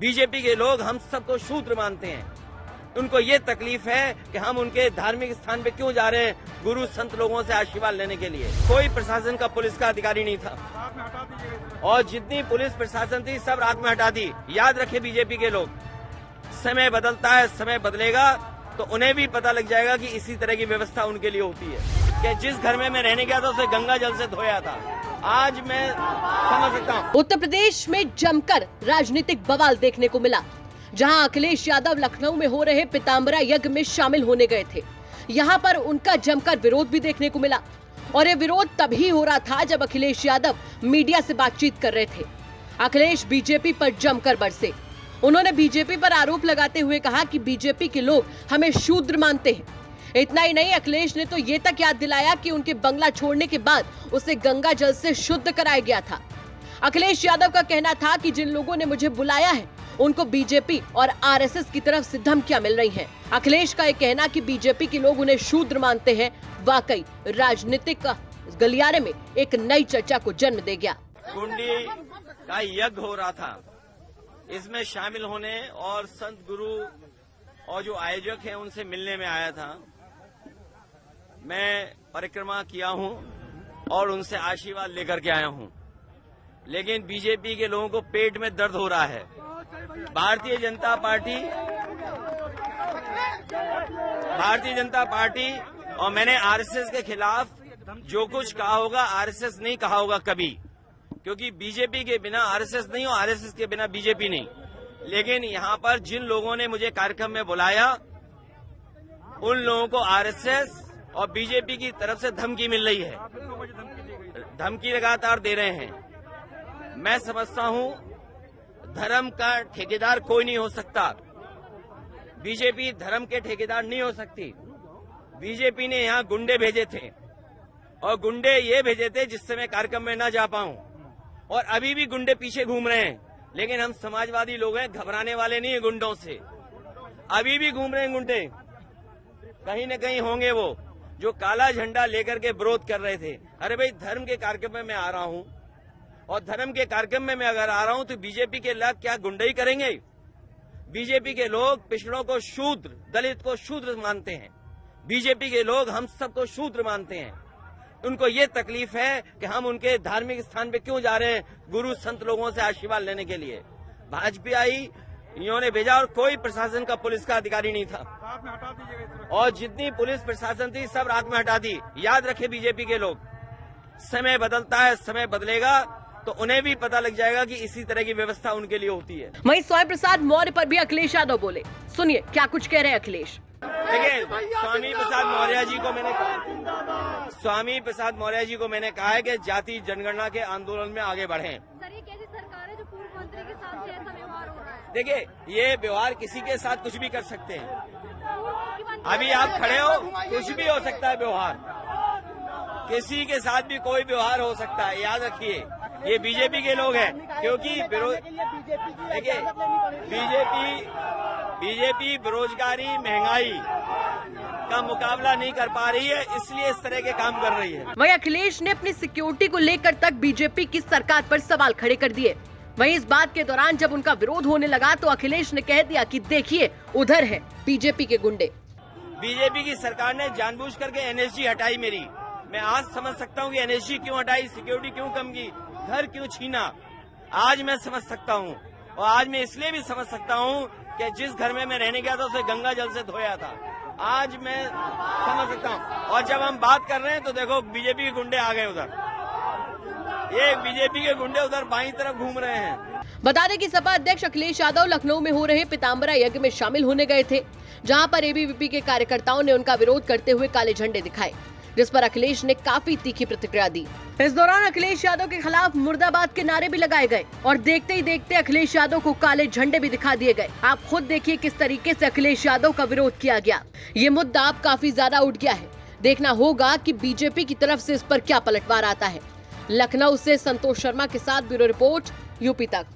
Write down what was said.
BJP के लोग हम सबको शूद्र मानते हैं। उनको ये तकलीफ है कि हम उनके धार्मिक स्थान पे क्यों जा रहे हैं, गुरु संत लोगों से आशीर्वाद लेने के लिए। कोई प्रशासन का पुलिस का अधिकारी नहीं था और जितनी पुलिस प्रशासन थी सब रात में हटा दी। याद रखे बीजेपी के लोग, समय बदलता है, समय बदलेगा तो उन्हें भी पता लग जाएगा कि इसी तरह की व्यवस्था उनके लिए होती है कि जिस घर में मैं रहने गया था उसे गंगा जल से धोया था। आज मैं समझ सकता हूँ। उत्तर प्रदेश में जमकर राजनीतिक बवाल देखने को मिला, जहां अखिलेश यादव लखनऊ में हो रहे पीताम्बरा यज्ञ में शामिल होने गए थे। यहां पर उनका जमकर विरोध भी देखने को मिला और ये विरोध तभी हो रहा था जब अखिलेश यादव मीडिया से बातचीत कर रहे थे। अखिलेश बीजेपी पर जमकर बरसे। उन्होंने बीजेपी पर आरोप लगाते हुए कहा कि बीजेपी के लोग हमें शूद्र मानते हैं। इतना ही नहीं, अखिलेश ने तो ये तक याद दिलाया कि उनके बंगला छोड़ने के बाद उसे गंगा जल से शुद्ध कराया गया था। अखिलेश यादव का कहना था कि जिन लोगों ने मुझे बुलाया है उनको बीजेपी और आरएसएस की तरफ से धमकियां मिल रही हैं। अखिलेश का ये कहना कि बीजेपी के लोग उन्हें शूद्र मानते हैं वाकई राजनीतिक गलियारे में एक नई चर्चा को जन्म दे गया। कुंडी का यज्ञ हो रहा था, इसमें शामिल होने और संत गुरु और जो आयोजक हैं उनसे मिलने में आया था। मैं परिक्रमा किया हूं और उनसे आशीर्वाद लेकर के आया हूं, लेकिन बीजेपी के लोगों को पेट में दर्द हो रहा है। भारतीय जनता पार्टी और मैंने आरएसएस के खिलाफ जो कुछ कहा होगा आरएसएस नहीं कहा होगा कभी, क्योंकि बीजेपी के बिना आरएसएस नहीं और आरएसएस के बिना बीजेपी नहीं। लेकिन यहाँ पर जिन लोगों ने मुझे कार्यक्रम में बुलाया उन लोगों को आरएसएस और बीजेपी की तरफ से धमकी मिल रही है, धमकी लगातार दे रहे हैं। मैं समझता हूँ धर्म का ठेकेदार कोई नहीं हो सकता, बीजेपी धर्म के ठेकेदार नहीं हो सकती। बीजेपी ने यहाँ गुंडे भेजे थे और गुंडे ये भेजे थे जिससे मैं कार्यक्रम में न जा पाऊं, और अभी भी गुंडे पीछे घूम रहे हैं। लेकिन हम समाजवादी लोग हैं, घबराने वाले नहीं है गुंडों से। अभी भी घूम रहे हैं गुंडे, कहीं न कहीं होंगे वो जो काला झंडा लेकर के विरोध कर रहे थे। अरे भाई, धर्म के कार्यक्रम में मैं आ रहा हूं और धर्म के कार्यक्रम में मैं अगर आ रहा हूं तो बीजेपी के लोग क्या गुंडई करेंगे? बीजेपी के लोग पिछड़ों को शूद्र, दलित को शूद्र मानते हैं। बीजेपी के लोग हम सबको शूद्र मानते हैं। उनको ये तकलीफ है कि हम उनके धार्मिक स्थान पे क्यों जा रहे हैं, गुरु संत लोगों से आशीर्वाद लेने के लिए। भाजपा आई, इन्होंने भेजा और कोई प्रशासन का पुलिस का अधिकारी नहीं था और जितनी पुलिस प्रशासन थी सब रात में हटा दी। याद रखे बीजेपी के लोग, समय बदलता है, समय बदलेगा तो उन्हें भी पता लग जाएगा कि इसी तरह की व्यवस्था उनके लिए होती है। वहीं स्वयं प्रसाद मौर्य पर भी अखिलेश यादव बोले, सुनिए क्या कुछ कह रहे हैं अखिलेश। देखिए, स्वामी प्रसाद मौर्य जी को मैंने कहा है कि जाति जनगणना के आंदोलन में आगे बढ़ें। सर, ये कैसी सरकार है जो पूर्व मंत्री के साथ ऐसा व्यवहार हो रहा है? देखिए, ये व्यवहार किसी के साथ कुछ भी कर सकते हैं। अभी आप खड़े हो, कुछ भी हो सकता है व्यवहार, किसी के साथ भी कोई व्यवहार हो सकता है। याद रखिए, ये बीजेपी के लोग हैं, क्योंकि देखिए बीजेपी बेरोजगारी, महंगाई का मुकाबला नहीं कर पा रही है, इसलिए इस तरह के काम कर रही है। वहीं अखिलेश ने अपनी सिक्योरिटी को लेकर तक बीजेपी की सरकार पर सवाल खड़े कर दिए। वहीं इस बात के दौरान जब उनका विरोध होने लगा तो अखिलेश ने कह दिया कि देखिए उधर है बीजेपी के गुंडे। बीजेपी की सरकार ने जानबूझ करके एनएसजी हटाई मेरी। मैं आज समझ सकता हूँ कि एनएसजी क्यों हटाई, सिक्योरिटी क्यों कम की, घर क्यों छीना। आज मैं समझ सकता हूँ, और आज मैं इसलिए भी समझ सकता हूँ कि जिस घर में मैं रहने गया था उसे गंगा जल से धोया था। आज मैं समझ सकता हूँ। और जब हम बात कर रहे हैं तो देखो बीजेपी के गुंडे आ गए उधर, ये बीजेपी के गुंडे उधर बाईं तरफ घूम रहे हैं। बता दें कि सपा अध्यक्ष अखिलेश यादव लखनऊ में हो रहे पीताम्बरा यज्ञ में शामिल होने गए थे, जहां पर एबीवीपी के कार्यकर्ताओं ने उनका विरोध करते हुए काले झंडे दिखाए, जिस पर अखिलेश ने काफी तीखी प्रतिक्रिया दी। इस दौरान अखिलेश यादव के खिलाफ मुर्दाबाद के नारे भी लगाए गए और देखते ही देखते अखिलेश यादव को काले झंडे भी दिखा दिए गए। आप खुद देखिए किस तरीके से अखिलेश यादव का विरोध किया गया। ये मुद्दा अब काफी ज्यादा उठ गया है। देखना होगा कि बीजेपी की तरफ से इस पर क्या पलटवार आता है। लखनऊ से संतोष शर्मा के साथ ब्यूरो रिपोर्ट, यूपी तक।